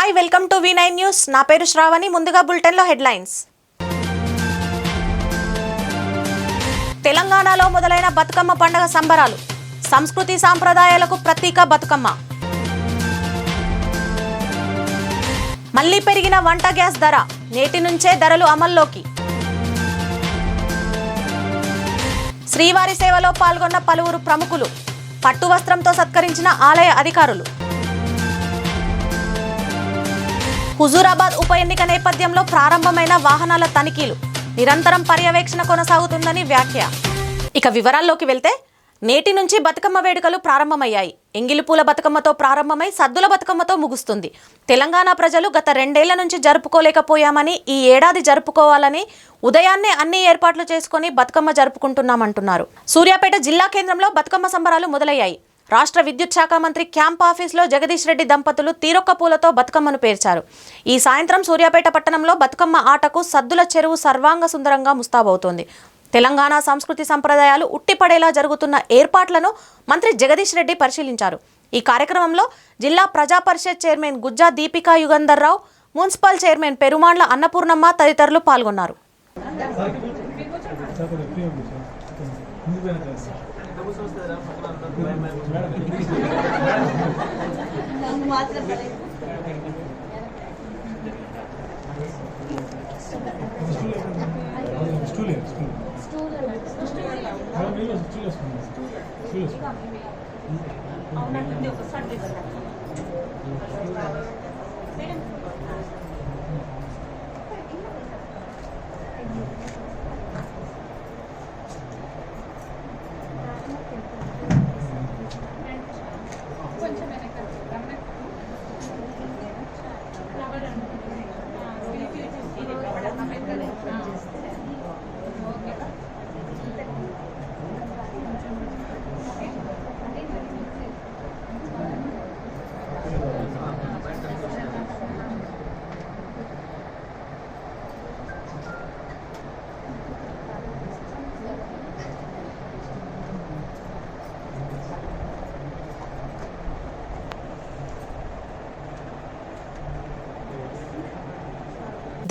Hi welcome to V9 news. నా పేరు శ్రావణి. ముందుగా బులెటిన్లో హెడ్లైన్స్. తెలంగాణలో మొదలైన బతుకమ్మ పండుగ సంబరాలు. సంస్కృతి సాంప్రదాయాలకు ప్రతీక బతుకమ్మ. మళ్లీ పెరిగిన వంట గ్యాస్ ధర. నేటి నుంచే ధరలు అమల్లోకి. శ్రీవారి సేవలో పాల్గొన్న పలువురు ప్రముఖులు. పట్టు వస్త్రంతో సత్కరించిన ఆలయ అధికారులు. హుజూరాబాద్ ఉప ఎన్నిక నేపథ్యంలో ప్రారంభమైన వాహనాల తనిఖీలు. నిరంతరం పర్యవేక్షణ కొనసాగుతుందని వ్యాఖ్య. ఇక వివరాల్లోకి వెళ్తే నేటి నుంచి బతుకమ్మ వేడుకలు ప్రారంభమయ్యాయి. ఎంగిలిపూల బతుకమ్మతో ప్రారంభమై సద్దుల బతుకమ్మతో ముగుస్తుంది. తెలంగాణ ప్రజలు గత 2 ఏళ్ల నుంచి జరుపుకోలేకపోయామని ఈ ఏడాది జరుపుకోవాలని ఉదయాన్నే అన్ని ఏర్పాట్లు చేసుకుని బతుకమ్మ జరుపుకుంటున్నామంటున్నారు. సూర్యాపేట జిల్లా కేంద్రంలో బతుకమ్మ సంబరాలు మొదలయ్యాయి. రాష్ట్ర విద్యుత్ శాఖ మంత్రి క్యాంప్ ఆఫీస్లో జగదీష్ రెడ్డి దంపతులు తీరొక్క పూలతో బతుకమ్మను పేర్చారు. ఈ సాయంత్రం సూర్యాపేట పట్టణంలో బతుకమ్మ ఆటకు సద్దుల చెరువు సర్వాంగ సుందరంగా ముస్తాబవుతోంది. తెలంగాణ సంస్కృతి సంప్రదాయాలు ఉట్టిపడేలా జరుగుతున్న ఏర్పాట్లను మంత్రి జగదీష్ రెడ్డి పరిశీలించారు. ఈ కార్యక్రమంలో జిల్లా ప్రజా పరిషత్ చైర్మన్ గుజ్జా దీపికా యుగంధర్ రావు, మున్సిపల్ చైర్మన్ పెరుమాండ్ల అన్నపూర్ణమ్మ తదితరులు పాల్గొన్నారు.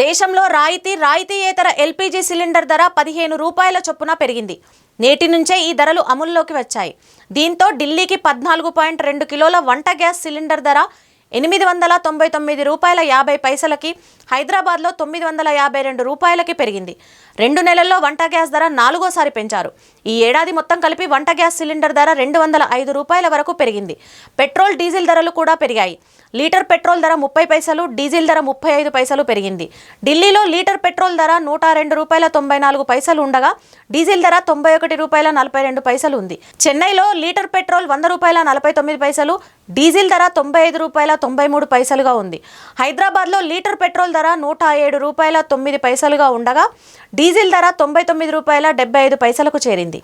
దేశంలో రాయితీయేతర ఎల్పీజీ సిలిండర్ ధర 15 రూపాయల చొప్పున పెరిగింది. నేటి నుంచే ఈ ధరలు అమల్లోకి వచ్చాయి. దీంతో ఢిల్లీకి 14.2 కిలోల వంట గ్యాస్ సిలిండర్ ధర 899 రూపాయల 50 పైసలకి, హైదరాబాద్లో 952 రూపాయలకి పెరిగింది. 2 నెలల్లో వంట గ్యాస్ ధర 4వసారి పెంచారు. ఈ ఏడాది మొత్తం కలిపి వంట గ్యాస్ సిలిండర్ ధర 205 రూపాయల వరకు పెరిగింది. పెట్రోల్, డీజిల్ ధరలు కూడా పెరిగాయి. లీటర్ పెట్రోల్ ధర 30 పైసలు, డీజిల్ ధర 35 పైసలు పెరిగింది. ఢిల్లీలో లీటర్ పెట్రోల్ ధర 102 రూపాయల 94 పైసలు ఉండగా డీజిల్ ధర 91 రూపాయల 42 పైసలు ఉంది. చెన్నైలో లీటర్ పెట్రోల్ 100 రూపాయల 49 పైసలు, డీజిల్ ధర 95 రూపాయల 93 పైసలుగా ఉంది. హైదరాబాద్లో లీటర్ పెట్రోల్ ధర 107 రూపాయల 9 పైసలుగా ఉండగా డీజిల్ ధర 99 రూపాయల 75 పైసలకు చేరింది.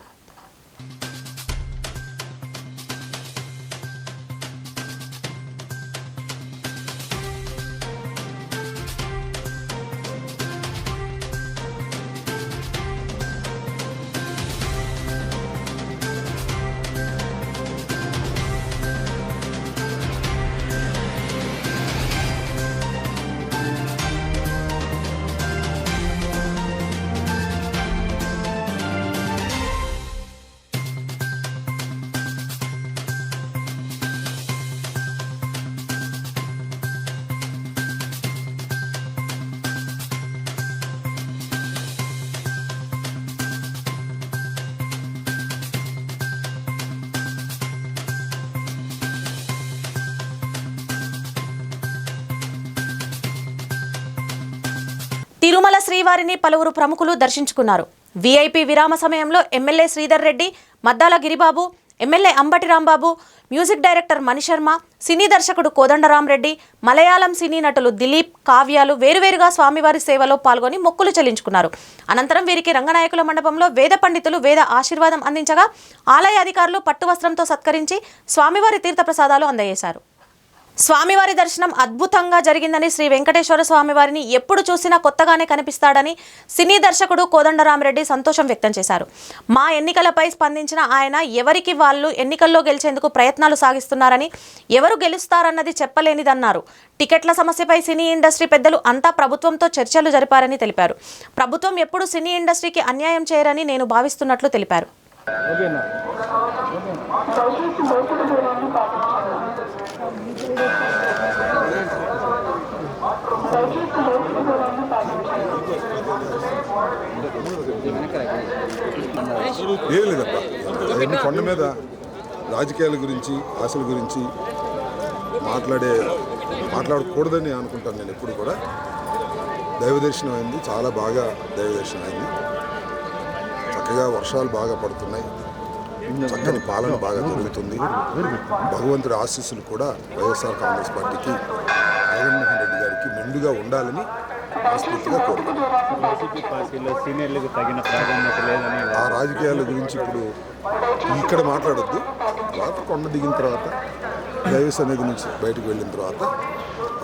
తిరుమల శ్రీవారిని పలువురు ప్రముఖులు దర్శించుకున్నారు. వీఐపీ విరామ సమయంలో MLA Sridhar Reddy, Maddala Giribabu, MLA Ambati Rambabu, music director Manisharma, cine దర్శకుడు కోదండరాం రెడ్డి, మలయాళం సినీ నటులు దిలీప్, కావ్యాలు వేరువేరుగా స్వామివారి సేవలో పాల్గొని మొక్కులు చెల్లించుకున్నారు. అనంతరం వీరికి రంగనాయకుల మండపంలో వేద పండితులు వేద ఆశీర్వాదం అందించగా ఆలయ అధికారులు పట్టు వస్త్రంతో సత్కరించి స్వామివారి తీర్థప్రసాదాలు అందజేశారు. స్వామివారి దర్శనం అద్భుతంగా జరిగిందని, శ్రీ వెంకటేశ్వర స్వామివారిని ఎప్పుడు చూసినా కొత్తగానే కనిపిస్తాడని సినీ దర్శకుడు కోదండరామిరెడ్డి సంతోషం వ్యక్తం చేశారు. మా ఎన్నికలపై స్పందించిన ఆయన ఎవరికి వాళ్ళు ఎన్నికల్లో గెలిచేందుకు ప్రయత్నాలు సాగిస్తున్నారని, ఎవరు గెలుస్తారన్నది చెప్పలేనిదన్నారు. టికెట్ల సమస్యపై సినీ ఇండస్ట్రీ పెద్దలు అంతా ప్రభుత్వంతో చర్చలు జరిపారని తెలిపారు. ప్రభుత్వం ఎప్పుడు సినీ ఇండస్ట్రీకి అన్యాయం చేయరని నేను భావిస్తున్నట్లు తెలిపారు. ఏం లేదబ్బా, అవన్నీ కొండ మీద రాజకీయాల గురించి ఆశల గురించి మాట్లాడకూడదని అనుకుంటాను. నేను ఎప్పుడు కూడా దైవదర్శనం అయింది, చాలా బాగా దైవదర్శనం అయింది. చక్కగా వర్షాలు బాగా పడుతున్నాయి, చక్కని పాలన బాగా జరుగుతుంది. భగవంతుడి ఆశీస్సులు కూడా వైఎస్ఆర్ కాంగ్రెస్ పార్టీకి, జగన్మోహన్ రెడ్డి గారికి మెండుగా ఉండాలని మనస్ఫూర్తిగా కోరుకుంటున్నాను. ఆ రాజకీయాల గురించి ఇప్పుడు ఇక్కడ మాట్లాడొద్దు. తర్వాత కొండ దిగిన తర్వాత దైవ సన్నిధి నుంచి బయటకు వెళ్ళిన తర్వాత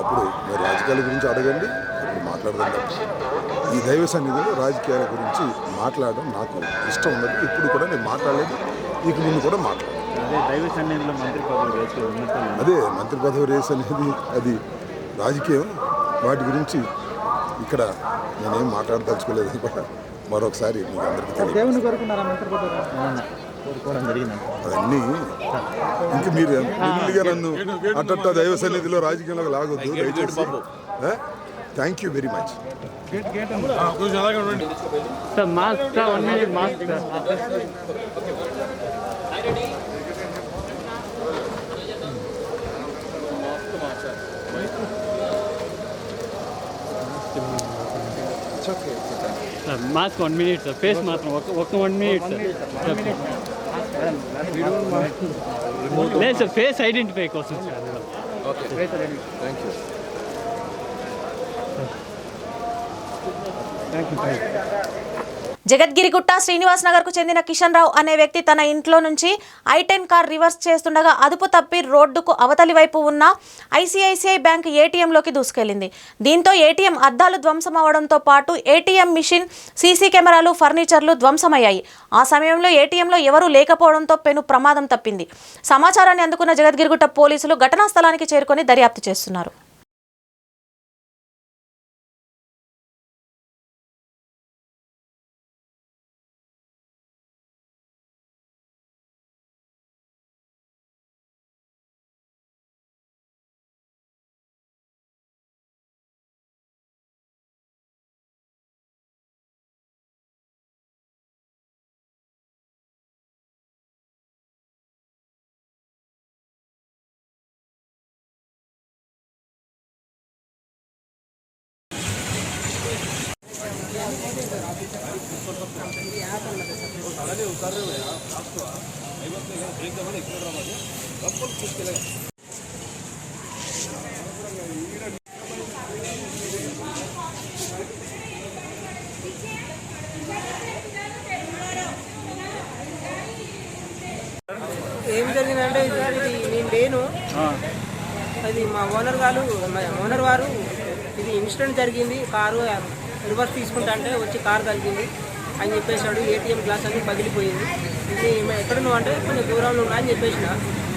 అప్పుడు మీరు రాజకీయాల గురించి అడగండి, అప్పుడు మాట్లాడదాం తప్ప ఈ దైవ సన్నిధిలో రాజకీయాల గురించి మాట్లాడడం నాకు ఇష్టం ఉండదు. ఇప్పుడు కూడా నేను మాట్లాడలేదు, ఇక ముందు కూడా మాట్లాడలేదు. అదే మంత్రి పదవి రేస్ అనేది అది రాజకీయం. వాటి గురించి ఇక్కడ నేనేం మాట్లాడదలుచుకోలేదు. కూడా మరొకసారి మీకు అందరికీ అవన్నీ ఇంక మీరు మెల్లిగా నన్ను అట్ట దైవ సన్నిధిలో రాజకీయంలో లాగొద్దు దయచేసి. Thank you very much. Mask 1 minute sir, face మాత్రం ఒక 1 minute సార్. లేదు సార్, ఫేస్ ఐడెంటిఫై కోసం sir. Thank you. Jagadgirigutta Srinivas నగర్కు చెందిన కిషన్ రావు అనే వ్యక్తి తన ఇంట్లో నుంచి I-10 కార్ రివర్స్ చేస్తుండగా అదుపు తప్పి రోడ్డుకు అవతలి వైపు ఉన్న ICICI బ్యాంక్ ATMలోకి దూసుకెళ్లింది. దీంతో ATM అద్దాలు ధ్వంసమవడంతో పాటు ATM మిషన్, సీసీ కెమెరాలు, ఫర్నిచర్లు ధ్వంసమయ్యాయి. ఆ సమయంలో ATMలో ఎవరూ లేకపోవడంతో పెను ప్రమాదం తప్పింది. సమాచారాన్ని అందుకున్న జగద్గిరిగుట్ట పోలీసులు ఘటనా స్థలానికి చేరుకొని దర్యాప్తు చేస్తున్నారు. ఏం జరిగిందంటే సార్, ఇది నేను లేను, అది మా ఓనర్ వారు ఇది ఇన్సిడెంట్ జరిగింది, కారు రివర్స్ తీసుకుంటా అంటే వచ్చి కారు తగ్గింది అని చెప్పేసాడు. ATM గ్లాస్ అన్ని పగిలిపోయింది. ఇది ఎక్కడ నువ్వు అంటే కొంచెం దూరంలో ఉన్నా అని చెప్పేసిన,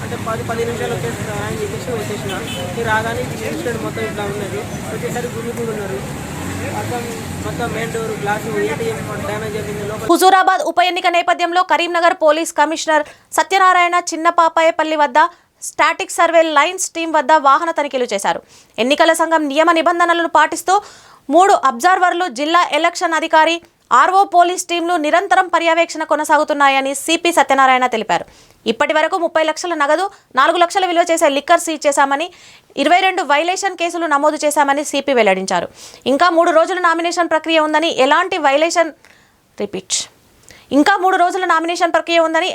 అంటే 10 నిమిషాలు వచ్చేస్తా అని చెప్పేసి వచ్చేసిన. మీరు రాగానే ఇన్సిడెంట్ మొత్తం ఇట్లా ఉన్నది. వచ్చేసరికి గుళ్ళు ఉన్నారు, మొత్తం main door glass ATM damage జరిగింది. హుజూరాబాద్ ఉప ఎన్నిక నేపథ్యంలో కరీంనగర్ పోలీస్ కమిషనర్ సత్యనారాయణ చిన్నపాపాయపల్లి వద్ద స్టాటిక్ సర్వే లైన్స్ టీం వద్ద వాహన తనిఖీలు చేశారు. ఎన్నికల సంఘం నియమ నిబంధనలను పాటిస్తూ 3 అబ్జర్వర్లు, జిల్లా ఎలక్షన్ అధికారి, RO పోలీస్ టీంలు నిరంతరం పర్యవేక్షణ కొనసాగుతున్నాయని సిపి సత్యనారాయణ తెలిపారు. ఇప్పటి వరకు 30 లక్షల నగదు, 4 లక్షల విలువ చేసే లిక్కర్ సీజ్ చేశామని, 22 వైలేషన్ కేసులు నమోదు చేశామని సిపి వెల్లడించారు. ఇంకా 3 రోజుల నామినేషన్ ప్రక్రియ ఉందని,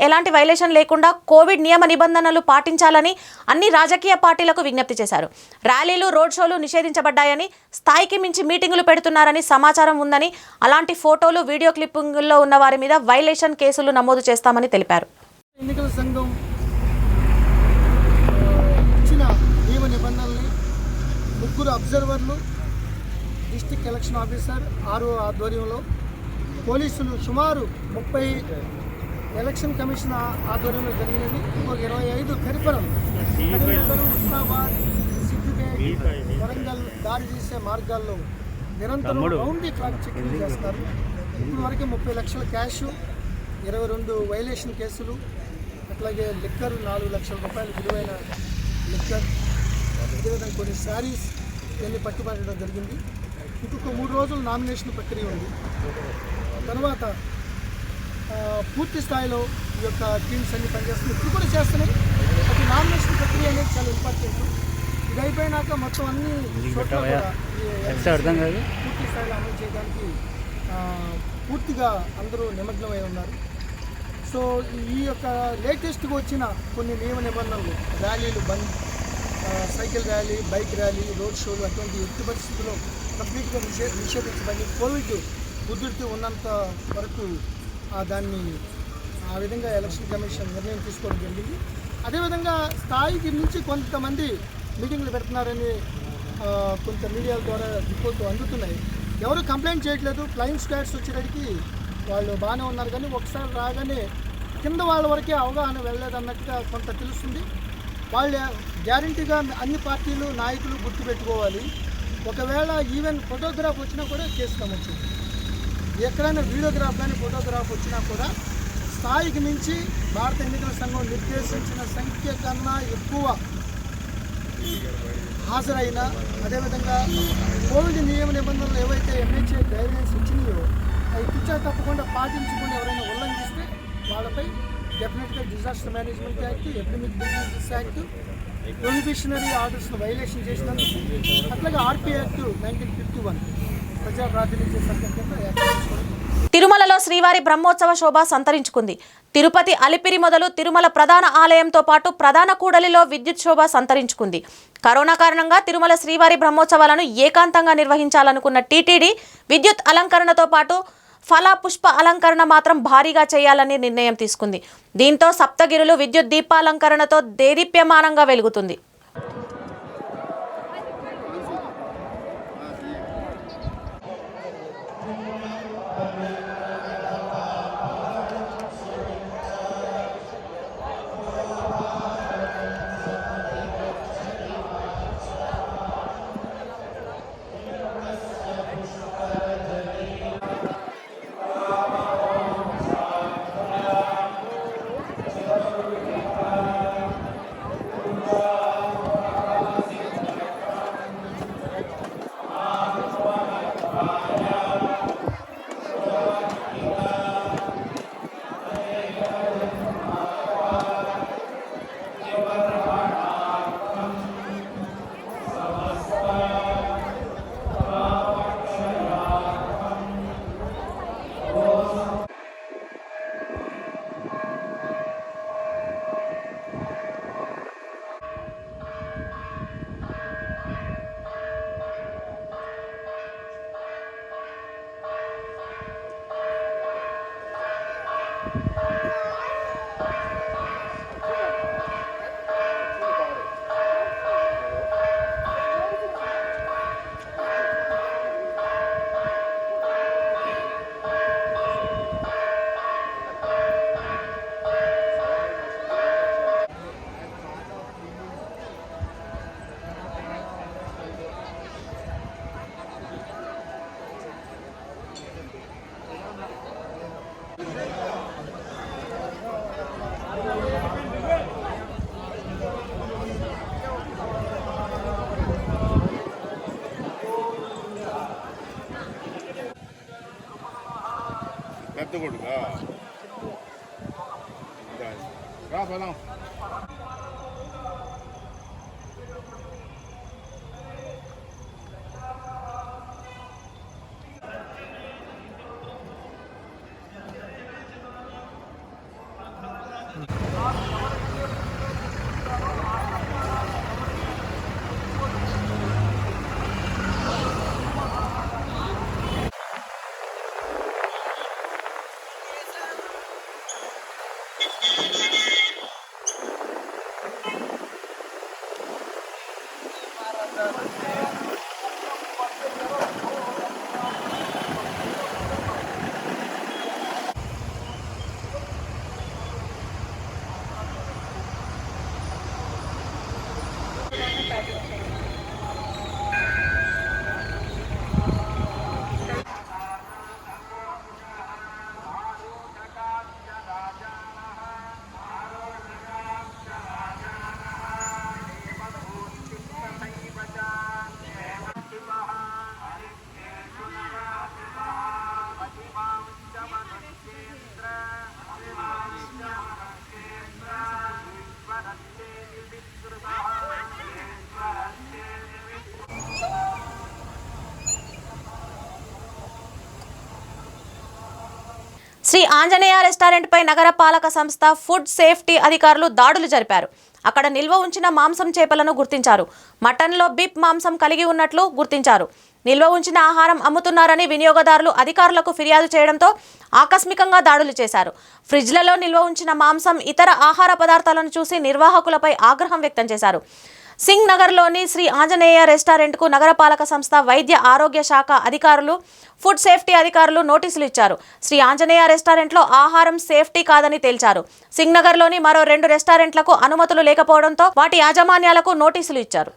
ఎలాంటి వైలేషన్ లేకుండా కోవిడ్ నియమ నిబంధనలు పాటించాలని అన్ని రాజకీయ పార్టీలకు విజ్ఞప్తి చేశారు. ర్యాలీలు, రోడ్ షోలు నిషేధించబడ్డాయని, స్థాయికి మించి మీటింగులు పెడుతున్నారని సమాచారం ఉందని, అలాంటి ఫోటోలు, వీడియో క్లిప్పింగ్లో ఉన్న వారి మీద వైలేషన్ కేసులు నమోదు చేస్తామని తెలిపారు. ఎన్నికల సంఘం ఇచ్చిన నియమ నిబంధనలు ముగ్గురు అబ్జర్వర్లు, డిస్ట్రిక్ట్ ఎలక్షన్ ఆఫీసర్ ఆర్ఓ ఆధ్వర్యంలో పోలీసులు సుమారు 30 ఎలక్షన్ కమిషన్ ఆధ్వర్యంలో జరిగినది. ఇంకొక 25 పెరిఫరల్ కరీంనగర్, ఉస్మానాబాద్, సిద్దిపేట, వరంగల్ దారి తీసే మార్గాల్లో నిరంతరం రౌండ్ ది క్లాక్ చెకింగ్ చేస్తారు. ఇప్పుడు వరకు 30 లక్షల క్యాష్, 22 వైలేషన్ కేసులు, అట్లాగే లిక్కర్ 4 లక్షల రూపాయల విలువైన లిక్కర్, అదేవిధంగా కొన్ని శారీస్ ఇవన్నీ పట్టుబట్టడం జరిగింది. ఇంకొక 3 రోజులు నామినేషన్ ప్రక్రియ ఉంది. తర్వాత పూర్తి స్థాయిలో ఈ యొక్క టీమ్స్ అన్ని పనిచేస్తున్నాయి, ఇప్పుడు కూడా చేస్తున్నాయి. అది నామినేషన్ ప్రక్రియ అనేది చాలా ఇంపార్టెంట్. ఇది అయిపోయినాక మొత్తం అన్ని చోట్ల కూడా పూర్తి స్థాయిలో అమలు చేయడానికి పూర్తిగా అందరూ నిమగ్నమై ఉన్నారు. సో ఈ యొక్క లేటెస్ట్గా వచ్చిన కొన్ని నియమ నిబంధనలు, ర్యాలీలు bandh, cycle rally, bike rally, road షోలు అటువంటి ఎట్టి పరిస్థితుల్లో కంప్లీట్గా నిషేధించబడి కోవిడ్ ఉధృతి ఉన్నంత వరకు దాన్ని ఆ విధంగా ఎలక్షన్ కమిషన్ నిర్ణయం తీసుకోవడం జరిగింది. అదేవిధంగా స్థాయికి నుంచి కొంతమంది మీటింగ్లు పెడుతున్నారని కొంత మీడియాల ద్వారా రిపోర్ట్లు అందుతున్నాయి. ఎవరు కంప్లైంట్ చేయట్లేదు. ఫ్లయింగ్ స్క్వాడ్స్ వచ్చేటప్పటికి వాళ్ళు బాగానే ఉన్నారు, కానీ ఒకసారి రాగానే కింద వాళ్ళ వరకే అవగాహన వెళ్ళలేదు అన్నట్టుగా కొంత తెలుస్తుంది. వాళ్ళు గ్యారంటీగా అన్ని పార్టీలు నాయకులు గుర్తుపెట్టుకోవాలి. ఒకవేళ ఈవెన్ ఫోటోగ్రాఫ్ వచ్చినా కూడా కేసు నమోదు. ఎక్కడైనా వీడియోగ్రాఫ్ కానీ ఫోటోగ్రాఫ్ వచ్చినా కూడా స్థాయికి మించి భారత ఎన్నికల సంఘం నిర్దేశించిన సంఖ్య కన్నా ఎక్కువ హాజరైన, అదేవిధంగా కోవిడ్ నియమ నిబంధనలు ఏవైతే ఎంహెచ్ఏ గైడ్లైన్స్ ఇచ్చినాయో అవి తుచ్చా తప్పకుండా పాటించకుండా ఎవరైనా ఉల్లంఘిస్తే వాళ్ళపై డెఫినెట్గా disaster management act, epidemic diseases act, prohibitionary ఆర్డర్స్ను వైలేషన్ చేసినందుకు, అట్లాగే ఆర్పీ యాక్ట్ 1951 ప్రజా ప్రాతినిధ్య సంఘం కింద యాక్ట్ తీసుకోవడం. తిరుమలలో శ్రీవారి బ్రహ్మోత్సవ శోభ సంతరించుకుంది. తిరుపతి అలిపిరి మొదలు తిరుమల ప్రధాన ఆలయంతో పాటు ప్రధాన కూడలిలో విద్యుత్ శోభ సంతరించుకుంది. కరోనా కారణంగా తిరుమల శ్రీవారి బ్రహ్మోత్సవాలను ఏకాంతంగా నిర్వహించాలనుకున్న టీటీడీ విద్యుత్ అలంకరణతో పాటు ఫల పుష్ప అలంకరణ మాత్రం భారీగా చేయాలని నిర్ణయం తీసుకుంది. దీంతో సప్తగిరులు విద్యుత్ దీపాలంకరణతో దేదీప్యమానంగా వెలుగుతుంది. పెద్ద కొడుగా రా పదం. శ్రీ ఆంజనేయ రెస్టారెంట్పై నగర పాలక సంస్థ ఫుడ్ సేఫ్టీ అధికారులు దాడులు జరిపారు. అక్కడ నిల్వ ఉంచిన మాంసం చేపలను గుర్తించారు. మటన్లో బిప్ మాంసం కలిగి ఉన్నట్లు గుర్తించారు. నిల్వ ఉంచిన ఆహారం అమ్ముతున్నారని వినియోగదారులు అధికారులకు ఫిర్యాదు చేయడంతో ఆకస్మికంగా దాడులు చేశారు. ఫ్రిడ్జ్లలో నిల్వ ఉంచిన మాంసం, ఇతర ఆహార పదార్థాలను చూసి నిర్వాహకులపై ఆగ్రహం వ్యక్తం చేశారు. సింగ్ నగర్లోని శ్రీ ఆంజనేయ రెస్టారెంట్కు నగరపాలక సంస్థ వైద్య ఆరోగ్య శాఖ అధికారులు, ఫుడ్ సేఫ్టీ అధికారులు నోటీసులు ఇచ్చారు. శ్రీ ఆంజనేయ రెస్టారెంట్లో ఆహారం సేఫ్టీ కాదని తేల్చారు. సింగ్ నగర్లోని మరో 2 రెస్టారెంట్లకు అనుమతులు లేకపోవడంతో వాటి యాజమాన్యాలకు నోటీసులు ఇచ్చారు.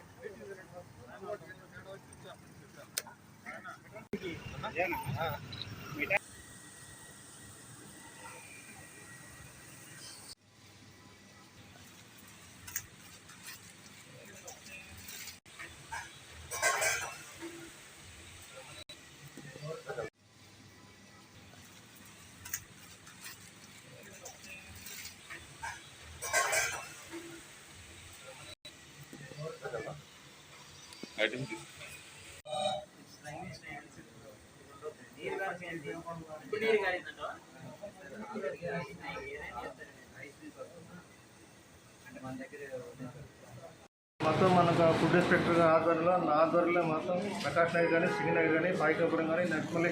మొత్తం మనకు ఫుడ్ ఇన్స్పెక్టర్ ఆధ్వర్యంలో మొత్తం ప్రకాష్ నగర్ కానీ, సింగ్ నగర్ కానీ, సాయికాపురం కానీ, నెక్స్ట్ మళ్ళీ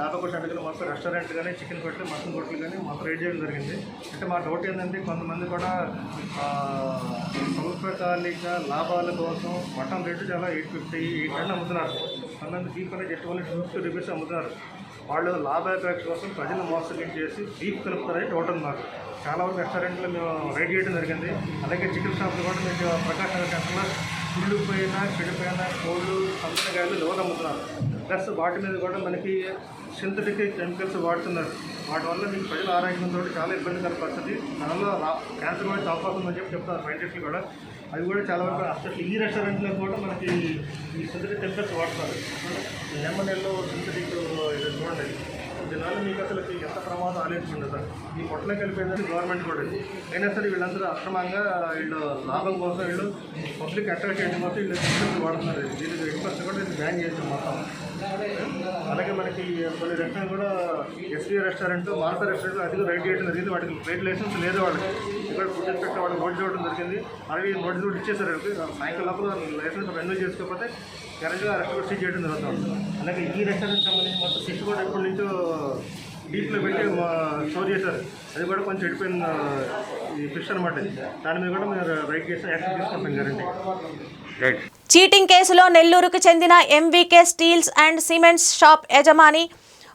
దాదాపు సెంటర్ మొత్తం రెస్టారెంట్ కానీ, చికెన్ కొట్లు, మటన్ కొట్లు కానీ మొత్తం రేట్ చేయడం జరిగింది. అంటే మా డౌట్ ఏంటంటే కొంతమంది కూడా స్వల్పకాలిక లాభాల కోసం మటన్ రేటు చాలా 850, 800 అమ్ముతున్నారు. కొంతమంది బీఫ్ అనేది జస్ట్ ఓన్లీ 250 రూపీస్ అమ్ముతున్నారు. వాళ్ళు లాభాపేక్ష కోసం ప్రజలు మోసం చేసి బీఫ్ కలుపుతారని డౌట్ ఉన్నారు. చాలా వరకు రెస్టారెంట్లో మేము రైడ్ చేయడం జరిగింది. అలాగే చికెన్ షాప్లో కూడా మీకు ప్రకాష్ నగర్ సెంటర్లో కుళ్ళిపోయిన, చెడిపోయిన కోళ్ళు, సంతకాయలు లోన్ అమ్ముతున్నారు. ప్లస్ వాటి మీద కూడా మనకి సింథటిక్ కెమికల్స్ వాడుతున్నారు. వాటి వల్ల మీకు ప్రజల ఆరోగ్యంతో చాలా ఇబ్బందికర పరిస్థితి. దానిలో క్యాన్సర్ కూడా అవకాశం ఉందని చెప్తారు సైంటిస్టులు కూడా. అవి కూడా చాలా వరకు అసలు ఈ రెస్టారెంట్లో కూడా మనకి ఈ సింథటిక్ కెమికల్స్ వాడుతున్నారు. లెమనెల్లో సింథటిక్ ఇది చూడండి. దీనివల్ల మీకు అసలు ఎంత ప్రమాదం ఆలోచించండి సార్. ఈ పొట్టలో కలిపేదని గవర్నమెంట్ కూడా అయినా సరే వీళ్ళందరూ అక్రమంగా వీళ్ళు లాభం కోసం వీళ్ళు పబ్లిక్ అట్రాక్ట్ చేయడం కోసం వీళ్ళు కెమికల్స్ వాడుతున్నారు. దీనికి ఎక్స్పర్ట్స్ కూడా ఇది బ్యాన్ చేసాం మొత్తం. అలాగే మనకి కొన్ని రెస్టారెంట్ కూడా ఎస్పీ రెస్టారెంట్, మానస రెస్టారెంట్ అదిగా రైడ్ చేయడం జరిగింది. వాటికి ట్రేడ్ లైసెన్స్ లేదు వాళ్ళకి. ఇక్కడ ఫుడ్ ఇన్స్పెక్టర్ వాళ్ళకి నోటీస్ ఇవ్వడం జరిగింది. అలాగే నోటీస్ కూడా ఇచ్చేసారు. సాయంకాలం లోపల లైసెన్స్ రెన్యూ చేసుకోకపోతే కరెక్ట్గా అరెస్ట్ ప్రొసీడ్ చేయడం జరుగుతుంది. అలాగే ఈ రెస్టారెంట్ సంబంధించి మొత్తం ఫిష్ కూడా ఎప్పటి నుంచో డీప్లో పెట్టి స్టోర్ చేశారు. అది కూడా కొంచెం ఎడిపోయిన ఈ ఫిష్ అనమాట. దాని మీద కూడా మీరు రైట్ చేసి యాక్షన్ తీసుకుంటాం గ్యారంటీ. రైట్. చీటింగ్ కేసులో నెల్లూరుకు చెందిన MVK steels and cements shop యజమాని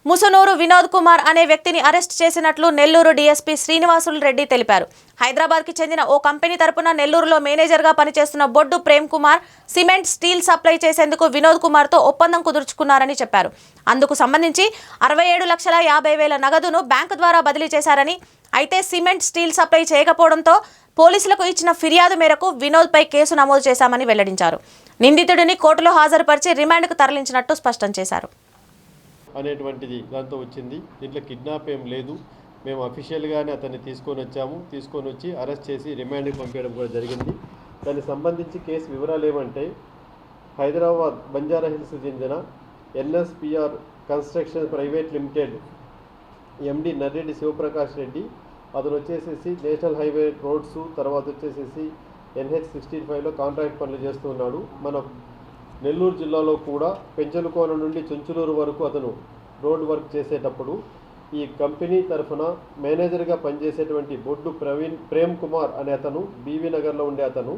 ముసునూరు వినోద్ కుమార్ అనే వ్యక్తిని అరెస్ట్ చేసినట్లు నెల్లూరు డీఎస్పీ శ్రీనివాసులు రెడ్డి తెలిపారు. హైదరాబాద్కి చెందిన ఓ కంపెనీ తరపున నెల్లూరులో మేనేజర్గా పనిచేస్తున్న Boddu Prem Kumar cement, steel supply చేసేందుకు వినోద్ కుమార్తో ఒప్పందం కుదుర్చుకున్నారని చెప్పారు. అందుకు సంబంధించి 67,50,000 నగదును బ్యాంకు ద్వారా బదిలీ చేశారని, అయితే సిమెంట్, స్టీల్ సప్లై చేయకపోవడంతో పోలీసులకు ఇచ్చిన ఫిర్యాదు మేరకు వినోద్పై కేసు నమోదు చేశామని వెల్లడించారు. నిందితుడిని కోర్టులో హాజరుపరిచి రిమాండ్కు తరలించినట్టు స్పష్టం చేశారు. అనేటువంటిది దాంతో వచ్చింది. దీంట్లో కిడ్నాప్ ఏం లేదు. మేము అఫీషియల్గానే అతన్ని తీసుకొని వచ్చి అరెస్ట్ చేసి రిమాండ్కి పంపించడం కూడా జరిగింది. దానికి సంబంధించి కేసు వివరాలు ఏమంటే, హైదరాబాద్ బంజారా హిల్స్ చెందిన NSPR construction private limited MD Narreddy Shivaprakash Reddy, అతను వచ్చేసేసి నేషనల్ హైవే రోడ్స్, తర్వాత వచ్చేసేసి NH-65లో కాంట్రాక్ట్ పనులు చేస్తూ ఉన్నాడు. మన నెల్లూరు జిల్లాలో కూడా పెంచలకోన నుండి చుంచులూరు వరకు అతను రోడ్ వర్క్ చేసేటప్పుడు ఈ కంపెనీ తరఫున మేనేజర్గా పనిచేసేటువంటి బొడ్డు ప్రేమ్ కుమార్ అనే అతను, బీవీ నగర్లో ఉండే అతను,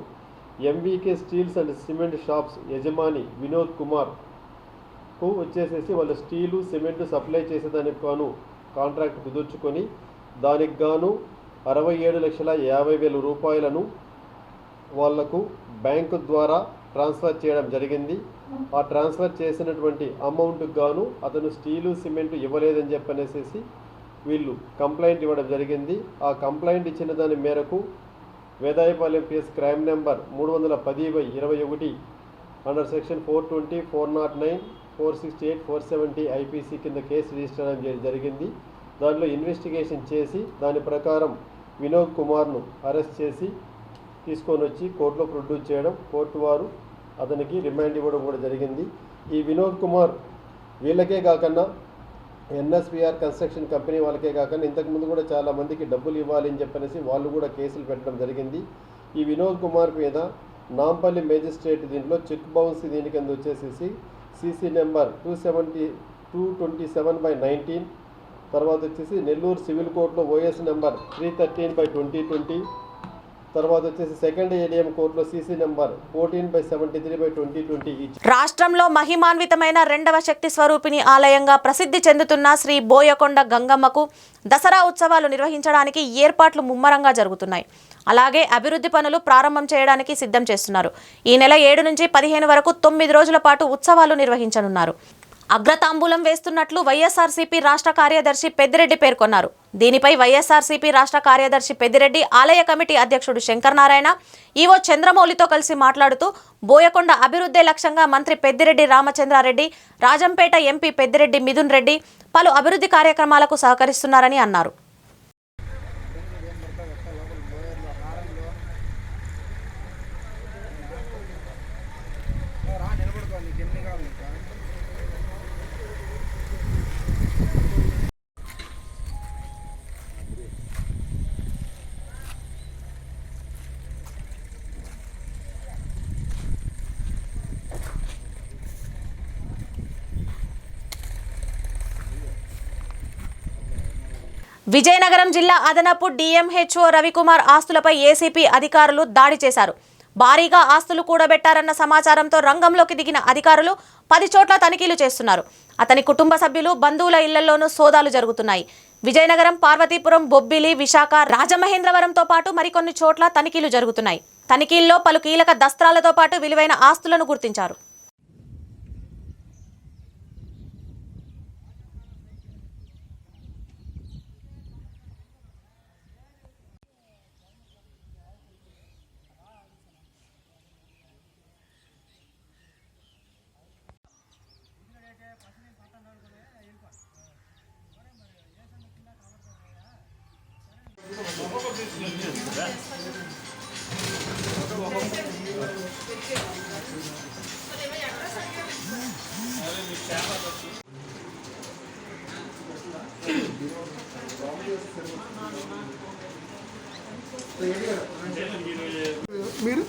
MVK steels and cement shops యజమాని వినోద్ కుమార్కు వచ్చేసేసి వాళ్ళు స్టీలు, సిమెంట్ సప్లై చేసేదానికి గాను కాంట్రాక్ట్ కుదుర్చుకొని దానికి గాను 67,50,000 రూపాయలను వాళ్లకు బ్యాంకు ద్వారా ట్రాన్స్ఫర్ చేయడం జరిగింది. ఆ ట్రాన్స్ఫర్ చేసినటువంటి అమౌంట్కి గాను అతను స్టీలు, సిమెంట్ ఇవ్వలేదని చెప్పనేసి వీళ్ళు కంప్లైంట్ ఇవ్వడం జరిగింది. ఆ కంప్లైంట్ ఇచ్చిన దాని మేరకు Vedayapalem PS crime number 310/21 under section 420, 409, 468, 470 IPC కింద కేసు రిజిస్టర్ చేయడం జరిగింది. దాంట్లో ఇన్వెస్టిగేషన్ చేసి దాని ప్రకారం వినోద్ కుమార్ను అరెస్ట్ చేసి తీసుకొని వచ్చి కోర్టులో ప్రొడ్యూస్ చేయడం, కోర్టు వారు అతనికి రిమాండ్ ఇవ్వడం కూడా జరిగింది. ఈ వినోద్ కుమార్ వీళ్ళకే కాకుండా ఎన్ఎస్పిఆర్ కన్స్ట్రక్షన్ కంపెనీ వాళ్ళకే కాకుండా ఇంతకుముందు కూడా చాలామందికి డబ్బులు ఇవ్వాలి అని చెప్పనేసి వాళ్ళు కూడా కేసులు పెట్టడం జరిగింది. ఈ వినోద్ కుమార్ మీద నాంపల్లి మేజిస్ట్రేట్ దీంట్లో చెక్ బౌన్స్ దీని కింద వచ్చేసేసి సీసీ నెంబర్ 227/19, తర్వాత వచ్చేసి నెల్లూరు సివిల్ కోర్టులో ఓఎస్ నెంబర్ 313/2020, తర్వాత వచ్చేసి సెకండ్ ఏడిఎం కోర్టులో సీసీ నెంబర్ 14/73/2020. రాష్ట్రంలో మహిమాన్వితమైన రెండవ శక్తి స్వరూపిణి ఆలయంగా ప్రసిద్ధి చెందుతున్న శ్రీ బోయకొండ గంగమ్మకు దసరా ఉత్సవాలు నిర్వహించడానికి ఏర్పాట్లు ముమ్మరంగా జరుగుతున్నాయి. అలాగే అభివృద్ధి పనులు ప్రారంభం చేయడానికి సిద్ధం చేస్తున్నారు. ఈ నెల 7 నుంచి 15 వరకు 9 రోజుల పాటు ఉత్సవాలు నిర్వహించనున్నారు. అగ్రతాంబూలం వేస్తున్నట్లు వైఎస్ఆర్సీపీ రాష్ట్ర కార్యదర్శి పెద్దిరెడ్డి పేర్కొన్నారు. దీనిపై వైఎస్ఆర్సీపీ రాష్ట్ర కార్యదర్శి పెద్దిరెడ్డి ఆలయ కమిటీ అధ్యక్షుడు శంకర్ నారాయణ ఈవో చంద్రమౌళితో కలిసి మాట్లాడుతూ బోయకొండ అభివృద్ధి లక్ష్యంగా మంత్రి పెద్దిరెడ్డి రామచంద్రారెడ్డి, రాజంపేట ఎంపీ పెద్దిరెడ్డి మిథున్ రెడ్డి పలు అభివృద్ధి కార్యక్రమాలకు సహకరిస్తున్నారని అన్నారు. విజయనగరం జిల్లా అదనపు డిఎంహెచ్ఓ రవికుమార్ ఆస్తులపై ఏసీపీ అధికారులు దాడి చేశారు. భారీగా ఆస్తులు కూడబెట్టారన్న సమాచారంతో రంగంలోకి దిగిన అధికారులు 10 చోట్ల తనిఖీలు చేస్తున్నారు. అతని కుటుంబ సభ్యులు, బంధువుల ఇళ్లలోనూ సోదాలు జరుగుతున్నాయి. విజయనగరం, పార్వతీపురం, బొబ్బిలి, విశాఖ, రాజమహేంద్రవరంతో పాటు మరికొన్ని చోట్ల తనిఖీలు జరుగుతున్నాయి. తనిఖీల్లో పలు కీలక దస్త్రాలతో పాటు విలువైన ఆస్తులను గుర్తించారు. మీరు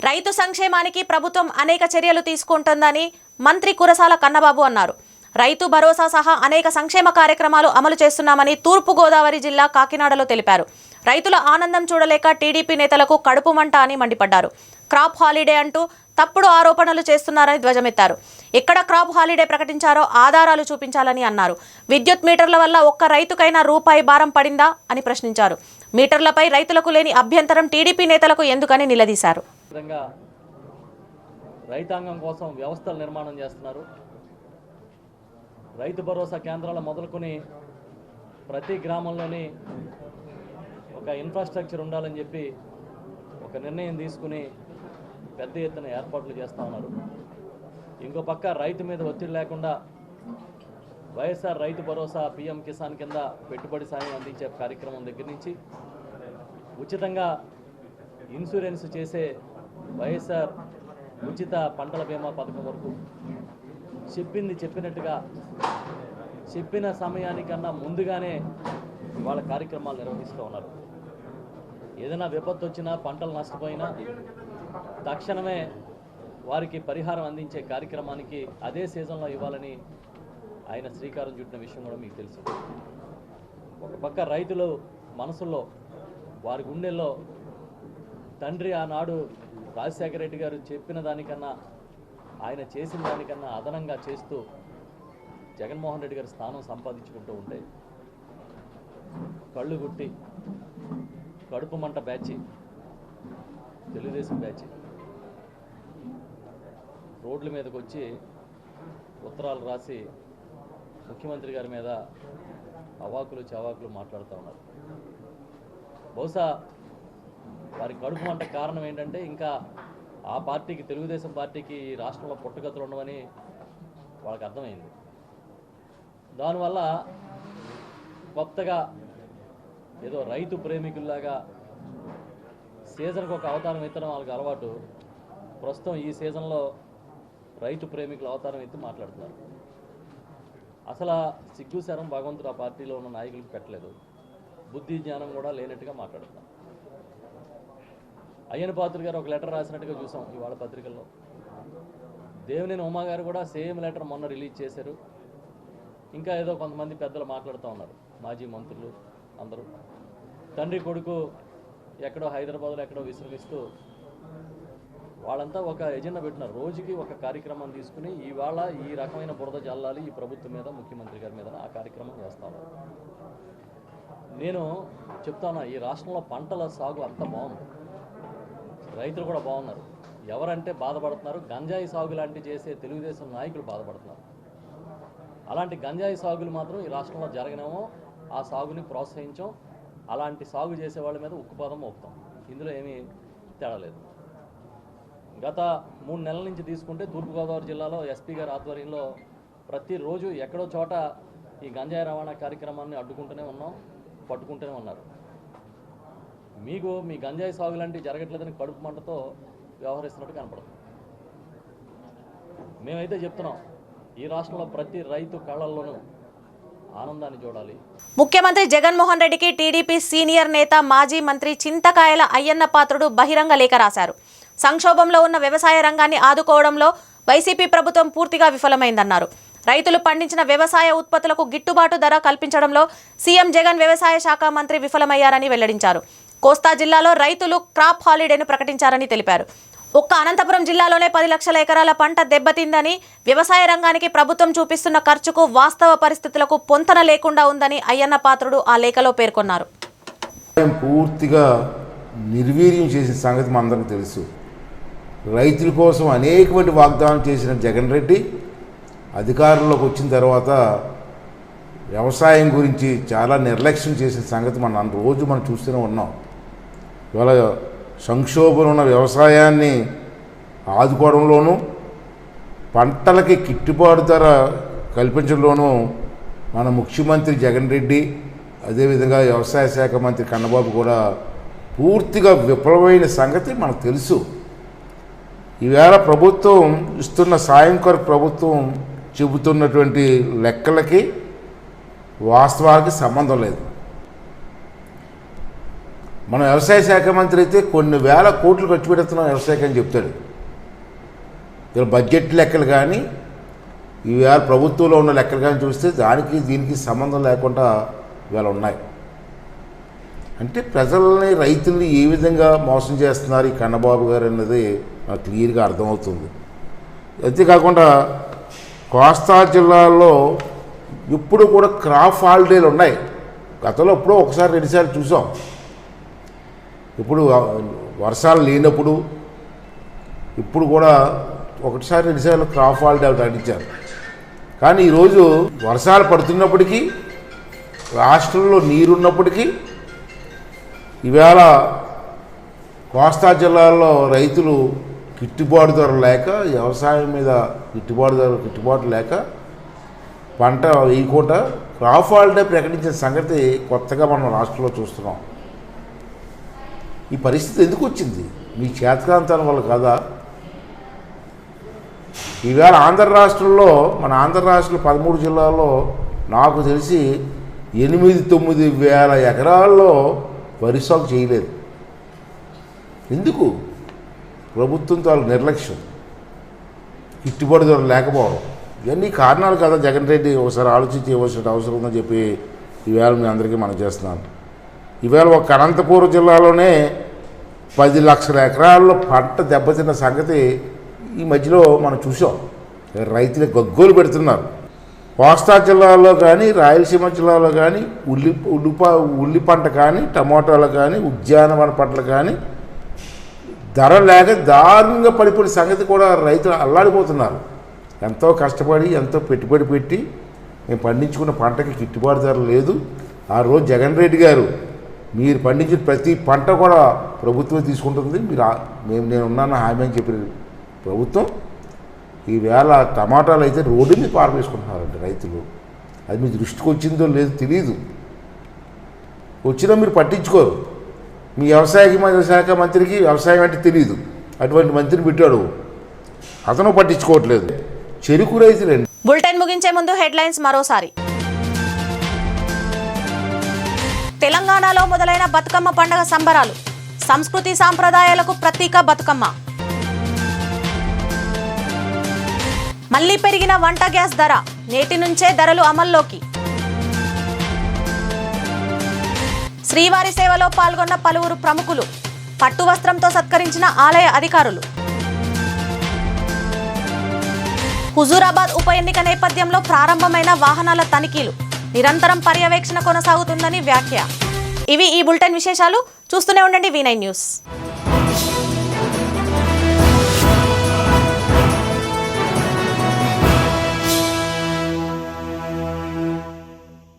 రైతు సంక్షేమానికి ప్రభుత్వం అనేక చర్యలు తీసుకుంటుందని మంత్రి కురసాల కన్నబాబు అన్నారు. రైతు భరోసా సహా అనేక సంక్షేమ కార్యక్రమాలు అమలు చేస్తున్నామని తూర్పు గోదావరి జిల్లా కాకినాడలో తెలిపారు. రైతుల ఆనందం చూడలేక టీడీపీ నేతలకు కడుపు మంట అని మండిపడ్డారు. క్రాప్ హాలిడే అంటూ తప్పుడు ఆరోపణలు చేస్తున్నారని ధ్వజమెత్తారు. ఎక్కడ క్రాప్ హాలిడే ప్రకటించారో ఆధారాలు చూపించాలని అన్నారు. విద్యుత్ మీటర్ల వల్ల ఒక్క రైతుకైనా రూపాయి భారం పడిందా అని ప్రశ్నించారు. మీటర్లపై రైతులకు లేని అభ్యంతరం టీడీపీ నేతలకు ఎందుకని నిలదీశారు. రైతాంగం కోసం వ్యవస్థలు నిర్మాణం చేస్తున్నారు. రైతు భరోసా కేంద్రాలు మొదలుకొని ప్రతి గ్రామంలోని ఒక ఇన్ఫ్రాస్ట్రక్చర్ ఉండాలని చెప్పి ఒక నిర్ణయం తీసుకుని పెద్ద ఎత్తున ఏర్పాట్లు చేస్తూ ఉన్నారు. ఇంకో పక్క రైతు మీద ఒత్తిడి లేకుండా వైఎస్ఆర్ రైతు భరోసా పిఎం కిసాన్ కింద పెట్టుబడి సాయం అందించే కార్యక్రమం దగ్గర నుంచి ఉచితంగా ఇన్సూరెన్స్ చేసే వైఎస్ఆర్ ఉచిత పంటల బీమా పథకం వరకు చెప్పింది చెప్పినట్టుగా చెప్పిన సమయానికన్నా ముందుగానే వాళ్ళ కార్యక్రమాలు నిర్వహిస్తూ ఉన్నారు. ఏదైనా విపత్తు వచ్చినా, పంటలు నష్టపోయినా తక్షణమే వారికి పరిహారం అందించే కార్యక్రమానికి అదే సీజన్లో ఇవ్వాలని ఆయన శ్రీకారం చుట్టిన విషయం కూడా మీకు తెలుసు. ఒక పక్క రైతులు మనసుల్లో, వారి గుండెల్లో తండ్రి ఆనాడు రాజశేఖర రెడ్డి గారు చెప్పిన దానికన్నా, ఆయన చేసిన దానికన్నా అదనంగా చేస్తూ జగన్మోహన్ రెడ్డి గారి స్థానం సంపాదించుకుంటూ ఉంటే కళ్ళు గుట్టి కడుపు మంట బ్యాచి, తెలుగుదేశం బ్యాచి రోడ్ల మీదకి వచ్చి ఉత్తరాలు రాసి ముఖ్యమంత్రి గారి మీద అవాకులు చవాకులు మాట్లాడుతూ ఉన్నారు. బహుశా వారి కడుపు మంట కారణం ఏంటంటే ఇంకా ఆ పార్టీకి, తెలుగుదేశం పార్టీకి రాష్ట్రంలో పుట్టగతులు ఉండవని వాళ్ళకి అర్థమైంది. దానివల్ల కొత్తగా ఏదో రైతు ప్రేమికుల్లాగా సీజన్కి ఒక అవతారం ఎత్తడం వాళ్ళకి అలవాటు. ప్రస్తుతం ఈ సీజన్లో రైతు ప్రేమికుల అవతారం ఎత్తి మాట్లాడుతున్నారు. అసలు సిగ్గు శరం భగవంతుడు ఆ పార్టీలో ఉన్న నాయకులకు పెట్టలేదు. బుద్ధి జ్ఞానం కూడా లేనట్టుగా మాట్లాడుతున్నారు. అయ్యన పాత్ర గారు ఒక లెటర్ రాసినట్టుగా చూసాం ఇవాళ పత్రికల్లో. దేవినేని ఉమా గారు కూడా సేమ్ లెటర్ మొన్న రిలీజ్ చేశారు. ఇంకా ఏదో కొంతమంది పెద్దలు మాట్లాడుతూ ఉన్నారు, మాజీ మంత్రులు అందరూ. తండ్రి కొడుకు ఎక్కడో హైదరాబాద్లో ఎక్కడో విశ్రమిస్తూ వాళ్ళంతా ఒక ఎజెండా పెట్టినారు. రోజుకి ఒక కార్యక్రమం తీసుకుని ఇవాళ ఈ రకమైన బురద జల్లాలి ఈ ప్రభుత్వం మీద, ముఖ్యమంత్రి గారి మీద ఆ కార్యక్రమం చేస్తాను. నేను చెప్తాను, ఈ రాష్ట్రంలో పంటల సాగు అంత బాగుంది, రైతులు కూడా బాగున్నారు. ఎవరంటే బాధపడుతున్నారు, గంజాయి సాగు లాంటి చేసే తెలుగుదేశం నాయకులు బాధపడుతున్నారు. అలాంటి గంజాయి సాగులు మాత్రం ఈ రాష్ట్రంలో జరగనేమో, ఆ సాగుని ప్రోత్సహించాం. అలాంటి సాగు చేసే వాళ్ళ మీద ఉక్కుపాదం మోపుతాం. ఇందులో ఏమీ తేడా లేదు. గత 3 నెలల నుంచి తీసుకుంటే తూర్పుగోదావరి జిల్లాలో ఎస్పీ గారి ఆధ్వర్యంలో ప్రతిరోజు ఎక్కడో చోట ఈ గంజాయి రవాణా కార్యక్రమాన్ని అడ్డుకుంటూనే ఉన్నాం, పట్టుకుంటూనే ఉన్నారు. మీకు మీ గంజాయి సాగు లాంటివి జరగట్లేదని కడుపు మంటతో వ్యవహరిస్తున్నట్టు కనపడుతుంది. మేమైతే చెప్తున్నాం, ఈ రాష్ట్రంలో ప్రతి రైతు కళ్ళల్లోనూ ఆనందాన్ని చూడాలి. ముఖ్యమంత్రి జగన్మోహన్ రెడ్డికి టీడీపీ సీనియర్ నేత మాజీ మంత్రి చింతకాయల అయ్యన్న పాత్రుడు బహిరంగ లేఖ రాశారు. సంక్షోభంలో ఉన్న వ్యవసాయ రంగాన్ని ఆదుకోవడంలో వైసీపీ ప్రభుత్వం పూర్తిగా విఫలమైందన్నారు. రైతులు పండించిన వ్యవసాయ ఉత్పత్తులకు గిట్టుబాటు ధర కల్పించడంలో సీఎం జగన్ వ్యవసాయ శాఖ మంత్రి విఫలమయ్యారని వెల్లడించారు. కోస్తా జిల్లాలో రైతులు క్రాప్ హాలిడేను ప్రకటించారని తెలిపారు. ఒక్క అనంతపురం జిల్లాలోనే 10 లక్షల ఎకరాల పంట దెబ్బతిందని, వ్యవసాయ రంగానికి ప్రభుత్వం చూపిస్తున్న ఖర్చుకు వాస్తవ పరిస్థితులకు పొంతన లేకుండా ఉందని అయ్యన్న పాత్రుడు ఆ లేఖలో పేర్కొన్నారు. పూర్తిగా నిర్వీర్యం చేసిన సంగతి మనందరికీ తెలుసు. రైతుల కోసం అనేకమంది వాగ్దానం చేసిన జగన్ రెడ్డి అధికారంలోకి వచ్చిన తర్వాత వ్యవసాయం గురించి చాలా నిర్లక్ష్యం చేసిన సంగతి మనం రోజు చూస్తూనే ఉన్నాం. ఇవాళ సంక్షోభంలో ఉన్న వ్యవసాయాన్ని ఆదుకోవడంలోనూ, పంటలకి గిట్టుబాటు ధర కల్పించడంలోనూ మన ముఖ్యమంత్రి జగన్ రెడ్డి, అదేవిధంగా వ్యవసాయ శాఖ మంత్రి కన్నబాబు కూడా పూర్తిగా విఫలమైన సంగతి మనకు తెలుసు. ఈవేళ ప్రభుత్వం ఇస్తున్న సాయం కొరకు ప్రభుత్వం చెబుతున్నటువంటి లెక్కలకి వాస్తవానికి సంబంధం లేదు. మన వ్యవసాయ శాఖ మంత్రి అయితే కొన్ని వేల కోట్లు ఖర్చు పెడుతున్నాం వ్యవసాయకం చెప్తాడు. ఇలా బడ్జెట్ లెక్కలు కానీ ఈవేళ ప్రభుత్వంలో ఉన్న లెక్కలు కానీ చూస్తే దానికి దీనికి సంబంధం లేకుండా ఇవాళ ఉన్నాయి. అంటే ప్రజల్ని, రైతుల్ని ఏ విధంగా మోసం చేస్తున్నారు ఈ కన్నబాబు గారు అన్నది మనకు క్లియర్గా అర్థమవుతుంది. అంతేకాకుండా కోస్తా జిల్లాలో ఇప్పుడు కూడా క్రాప్ హాలిడేలు ఉన్నాయి. గతంలో ఎప్పుడో ఒకసారి 2 సార్లు చూసాం. ఇప్పుడు వర్షాలు లేనప్పుడు ఇప్పుడు కూడా 1 సారి 2 సార్లు క్రాప్ హాలిడే ప్రకటించారు. కానీ ఈరోజు వర్షాలు పడుతున్నప్పటికీ, రాష్ట్రంలో నీరున్నప్పటికీ ఈవేళ కోస్తా జిల్లాలో రైతులు గిట్టుబాటు ధర లేక, వ్యవసాయం మీద గిట్టుబాటు లేక పంట వేయకుండా క్రాప్ హాలిడే ప్రకటించిన సంగతి కొత్తగా మనం రాష్ట్రంలో చూస్తున్నాం. ఈ పరిస్థితి ఎందుకు వచ్చింది? మీ చేతకాంతాల వల్ల కాదా? ఈవేళ ఆంధ్ర రాష్ట్రంలో, మన ఆంధ్ర రాష్ట్రంలో 13 జిల్లాల్లో నాకు తెలిసి 8-9 వేల ఎకరాల్లో వరి సాగు చేయలేదు. ఎందుకు? ప్రభుత్వం తాలూకు నిర్లక్ష్యం, గిట్టుబాటు ధర లేకపోవడం, ఇవన్నీ కారణాలు కదా. జగన్ రెడ్డి ఒకసారి ఆలోచించి ఇవ్వాల్సిన అవసరం ఉందని చెప్పి ఈవేళ మీ అందరికీ మనం చేస్తున్నాను. ఈవేళ ఒక అనంతపురం జిల్లాలోనే 10 లక్షల ఎకరాల్లో పంట దెబ్బతిన్న సంగతి ఈ మధ్యలో మనం చూసాం. రైతులు గగ్గోలు పెడుతున్నారు. కోస్తా జిల్లాలో కానీ, రాయలసీమ జిల్లాలో కానీ ఉల్లి పంట కానీ, టమోటాలు కానీ, ఉద్యానవన పంటలు కానీ ధర లేక దారుణంగా పడిపోయిన సంగతి కూడా రైతులు అల్లాడిపోతున్నారు. ఎంతో కష్టపడి, ఎంతో పెట్టుబడి పెట్టి మేము పండించుకున్న పంటకి గిట్టుబాటు ధర లేదు. ఆ రోజు జగన్ రెడ్డి గారు, మీరు పండించిన ప్రతి పంట కూడా ప్రభుత్వం తీసుకుంటుంది, నేను ఉన్నాను హామీ అని చెప్పిన ప్రభుత్వం ఈవేళ టమాటాలు అయితే రోడ్డు మీద పారవేసుకుంటున్నారండి రైతులు. అది మీ దృష్టికి వచ్చిందో లేదో తెలియదు. వచ్చినా మీరు పట్టించుకోరు. మీ వ్యవసాయ శాఖ మంత్రికి వ్యవసాయం అంటే తెలియదు, అటువంటి మంత్రిని పెట్టాడు, అతను పట్టించుకోవట్లేదు. చెరుకు రైతులండి. బులెటిన్ ముగించే ముందు హెడ్లైన్స్ మరోసారి. తెలంగాణలో మొదలైన బతుకమ్మ పండుగ సంబరాలు. సంస్కృతి సాంప్రదాయాలకు ప్రతీక బతుకమ్మ. మళ్లీ పెరిగిన వంట గ్యాస్ ధర. నేటి నుంచే ధరలు అమల్లోకి. శ్రీవారి సేవలో పాల్గొన్న పలువురు ప్రముఖులు. పట్టు వస్త్రంతో సత్కరించిన ఆలయ అధికారులు. హుజూరాబాద్ ఉప ఎన్నిక నేపథ్యంలో ప్రారంభమైన వాహనాల తనిఖీలు. నిరంతరం పర్యవేక్షణ కొనసాగుతుందని వ్యాఖ్య. ఇవి ఈ బులెటిన్ విశేషాలు. చూస్తూనే ఉండండి V9 న్యూస్.